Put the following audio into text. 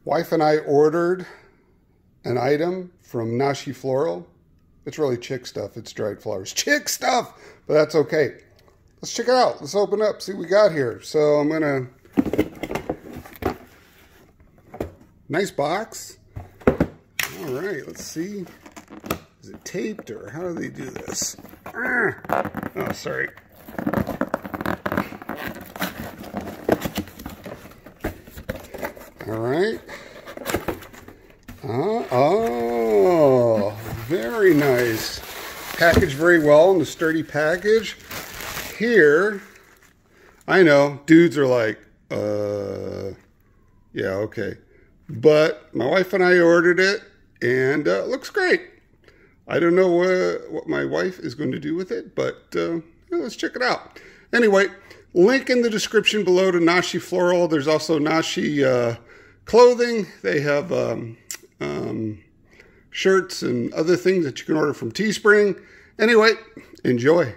Wife and I ordered an item from NashiFloral. It's really chick stuff. It's dried flowers. Chick stuff! But that's okay. Let's check it out. Let's open up, see what we got here. So I'm gonna... Nice box. All right, let's see. Is it taped or how do they do this? Oh, sorry. All right. Oh, very nice. Packaged very well in the sturdy package. Here, I know, dudes are like, yeah, okay. But my wife and I ordered it, and it looks great. I don't know what my wife is going to do with it, but let's check it out. Anyway, link in the description below to NashiFloral. There's also Nashi clothing. They have shirts and other things that you can order from Teespring. Anyway, enjoy.